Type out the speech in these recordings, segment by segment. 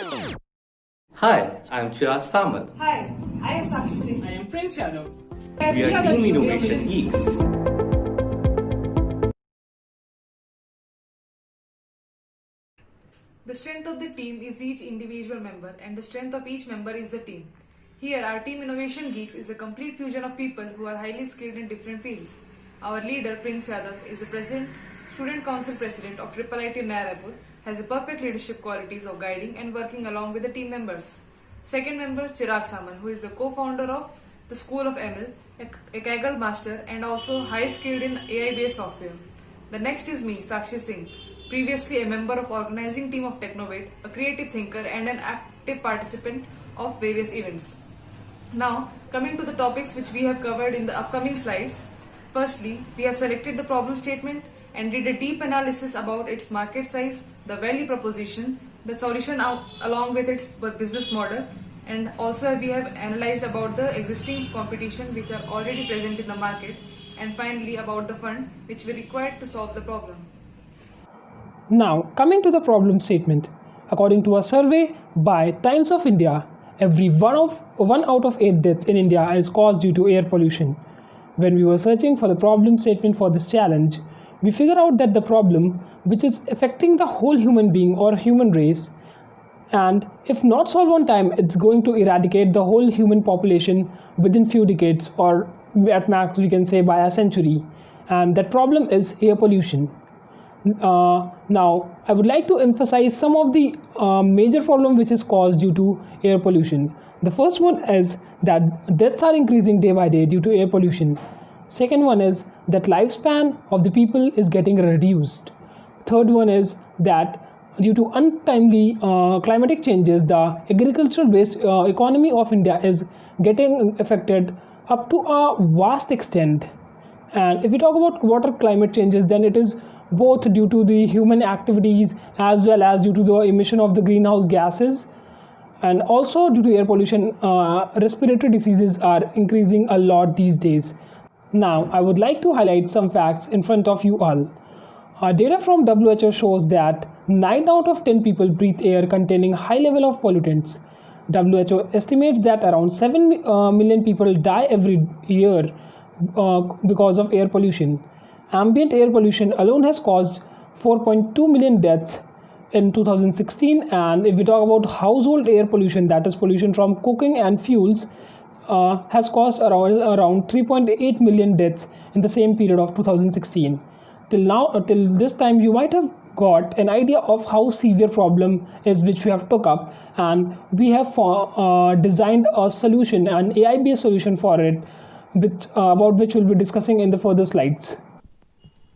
Hi, I'm Chirag Samal. Hi, I am Sakshi Singh. I am Prince Yadav. We are Team Innovation Geeks. The strength of the team is each individual member, and the strength of each member is the team. Here, our Team Innovation Geeks is a complete fusion of people who are highly skilled in different fields. Our leader, Prince Yadav, is the President, Student Council President of IIIT Nairapur, has the perfect leadership qualities of guiding and working along with the team members. Second member, Chirag Saman, who is the co-founder of the School of ML, a Kaggle master, and also high skilled in AI-based software. The next is me, Sakshi Singh, previously a member of organizing team of Technovate, a creative thinker and an active participant of various events. Now, coming to the topics which we have covered in the upcoming slides. Firstly, we have selected the problem statement and did a deep analysis about its market size, the value proposition, the solution along with its business model, and also we have analyzed about the existing competition which are already present in the market, and finally about the fund which we required to solve the problem. Now, coming to the problem statement. According to a survey by Times of India, every one out of 8 deaths in India is caused due to air pollution. When we were searching for the problem statement for this challenge, we figured out that the problem, which is affecting the whole human being or human race, and if not solved on time, it's going to eradicate the whole human population within few decades, or at max we can say by a century. And that problem is air pollution. Now, I would like to emphasize some of the major problems which is caused due to air pollution. The first one is that deaths are increasing day by day due to air pollution. Second one is that lifespan of the people is getting reduced. Third one is that due to untimely climatic changes, the agricultural-based economy of India is getting affected up to a vast extent. And if we talk about water climate changes, then it is both due to the human activities as well as due to the emission of the greenhouse gases, and also due to air pollution. Respiratory diseases are increasing a lot these days. Now, I would like to highlight some facts in front of you all. Data from WHO shows that 9 out of 10 people breathe air containing high level of pollutants. WHO estimates that around 7 million people die every year because of air pollution. Ambient air pollution alone has caused 4.2 million deaths in 2016, and if we talk about household air pollution, that is pollution from cooking and fuels, has caused around 3.8 million deaths in the same period of 2016. Till this time, you might have got an idea of how severe problem is which we have took up, and we have designed a solution, an AI-based solution for it, about which we'll be discussing in the further slides.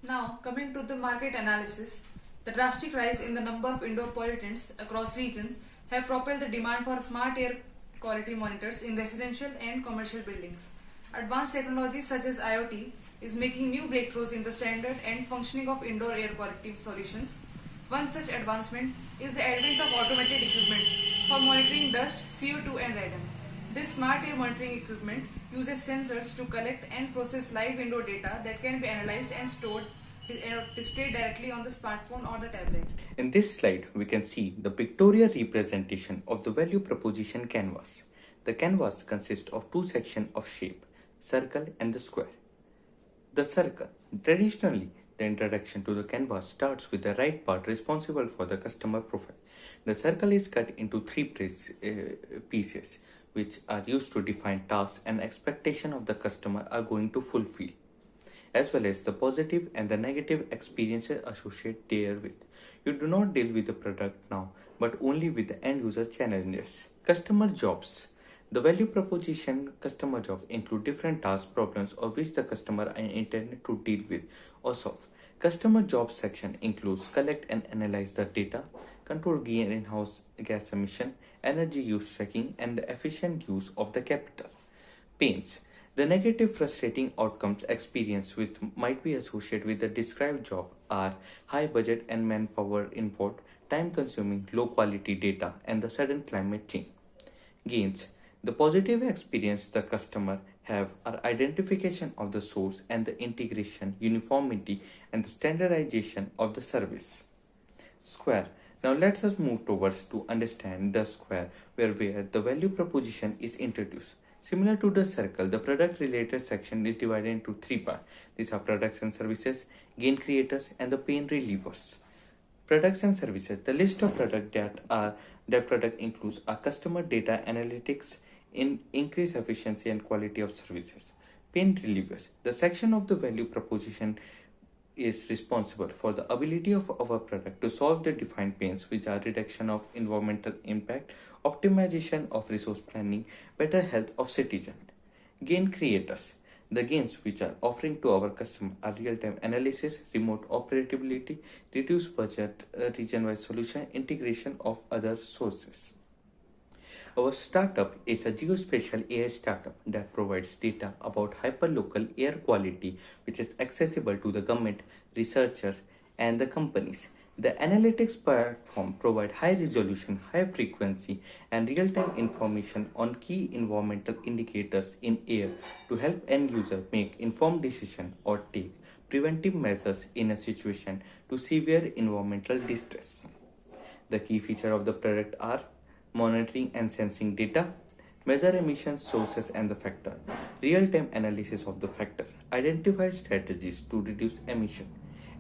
Now, coming to the market analysis, the drastic rise in the number of indoor pollutants across regions have propelled the demand for smart air quality monitors in residential and commercial buildings. Advanced technologies such as IoT is making new breakthroughs in the standard and functioning of indoor air quality solutions. One such advancement is the advent of automated equipments for monitoring dust, CO2 and radon. This smart air monitoring equipment uses sensors to collect and process live indoor data that can be analyzed and stored displayed directly on the smartphone or the tablet. In this slide, we can see the pictorial representation of the value proposition canvas. The canvas consists of two sections of shape, circle and the square. The circle. Traditionally, the introduction to the canvas starts with the right part responsible for the customer profile. The circle is cut into three pieces, which are used to define tasks and expectation of the customer are going to fulfill, as well as the positive and the negative experiences associated therewith. You do not deal with the product now, but only with the end user challenges. Customer jobs. The value proposition customer job include different task problems of which the customer are intended to deal with or solve. Customer job section includes collect and analyze the data, control greenhouse gas emission, energy use tracking, and the efficient use of the capital. Pains. The negative frustrating outcomes experienced with might be associated with the described job are high budget and manpower involved, time consuming, low quality data, and the sudden climate change. Gains. The positive experience the customer have are identification of the source and the integration, uniformity, and the standardization of the service. Square. Now let us move towards to understand the square where the value proposition is introduced. Similar to the circle, the product related section is divided into three parts. These are products and services, gain creators, and the pain relievers. Products and services. The list of products that product includes are customer data analytics in increase efficiency and quality of services. Pain relievers. The section of the value proposition is responsible for the ability of our product to solve the defined pains, which are reduction of environmental impact, optimization of resource planning, better health of citizen. Gain creators. The gains which are offering to our customer are real-time analysis, remote operability, reduced budget, region-wide solution, integration of other sources. Our startup is a geospatial AI startup that provides data about hyperlocal air quality, which is accessible to the government, researcher, and the companies. The analytics platform provides high resolution, high frequency, and real-time information on key environmental indicators in air to help end user make informed decision or take preventive measures in a situation to severe environmental distress. The key feature of the product are monitoring and sensing data, measure emission sources and the factor, real-time analysis of the factor, identify strategies to reduce emission.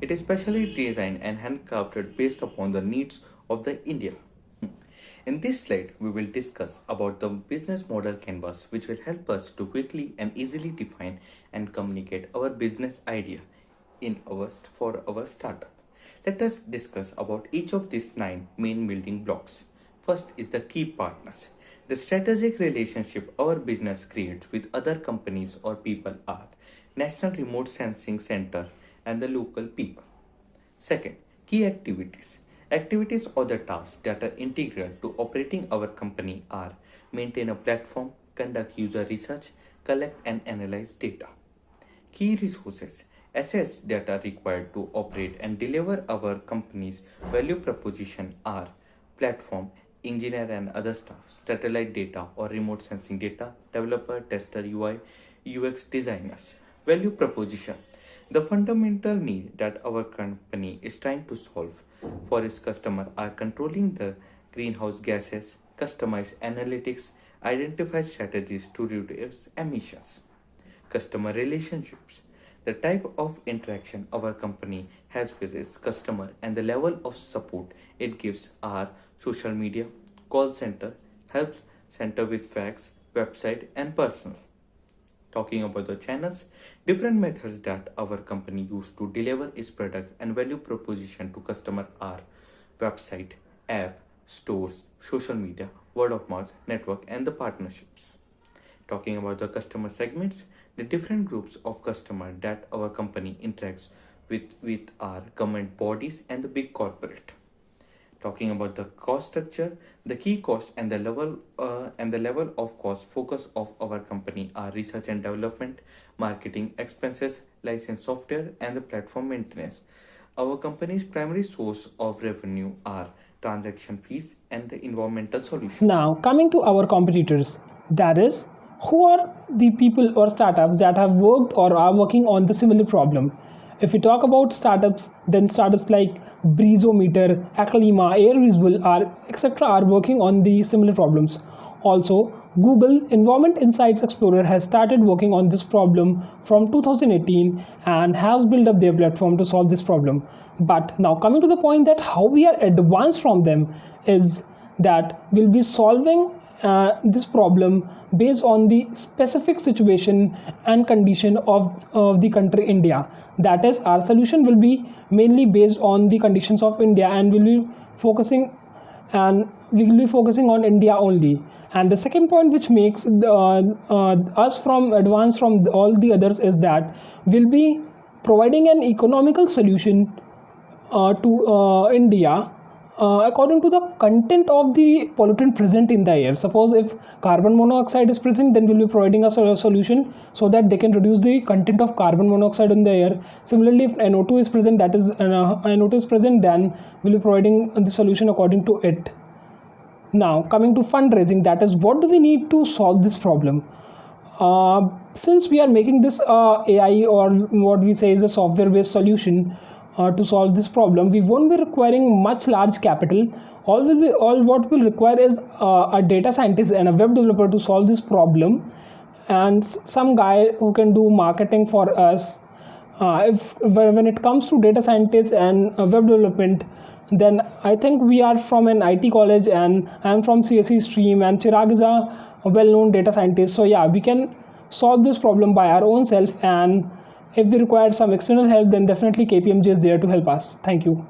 It is specially designed and handcrafted based upon the needs of the India. In this slide, we will discuss about the business model canvas, which will help us to quickly and easily define and communicate our business idea for our startup. Let us discuss about each of these 9 main building blocks. First is the key partners. The strategic relationship our business creates with other companies or people are National Remote Sensing Center and the local people. Second, key activities. Activities or the tasks that are integral to operating our company are maintain a platform, conduct user research, collect and analyze data. Key resources. Assets that are required to operate and deliver our company's value proposition are platform, engineer and other staff, satellite data or remote sensing data, developer, tester, UI, UX designers. Value proposition. The fundamental need that our company is trying to solve for its customer are controlling the greenhouse gases, customize analytics, identify strategies to reduce emissions. Customer relationships. The type of interaction our company has with its customer and the level of support it gives are social media, call center, help center with fax, website and personal. Talking about the channels, different methods that our company used to deliver its product and value proposition to customer are website, app, stores, social media, word of mouth, network and the partnerships. Talking about the customer segments, the different groups of customer that our company interacts with are government bodies and the big corporate. Talking about the cost structure, the key cost and the level of cost focus of our company are research and development, marketing expenses, license software, and the platform maintenance. Our company's primary source of revenue are transaction fees and the environmental solutions. Now, coming to our competitors, that is, who are the people or startups that have worked or are working on the similar problem? If we talk about startups, then startups like Breezometer, Aclima, Airvisual, etc. are working on the similar problems. Also, Google Environment Insights Explorer has started working on this problem from 2018 and has built up their platform to solve this problem. But now coming to the point that how we are advanced from them is that we'll be solving this problem based on the specific situation and condition of the country India. That is, our solution will be mainly based on the conditions of India and we will be focusing on India only. And the second point which makes us from advanced from all the others is that we'll be providing an economical solution to India according to the content of the pollutant present in the air. Suppose if carbon monoxide is present, then we'll be providing a solution so that they can reduce the content of carbon monoxide in the air. Similarly, if NO2 is present, then we'll be providing the solution according to it. Now, coming to fundraising, that is, what do we need to solve this problem? Since we are making this AI or what we say is a software based solution, to solve this problem. We won't be requiring much large capital. All what we'll require is a data scientist and a web developer to solve this problem, and some guy who can do marketing for us. If when it comes to data scientists and web development, then I think we are from an IT college, and I'm from CSE stream, and Chirag is a well-known data scientist. So yeah, we can solve this problem by our own self, and if we require some external help, then definitely KPMG is there to help us. Thank you.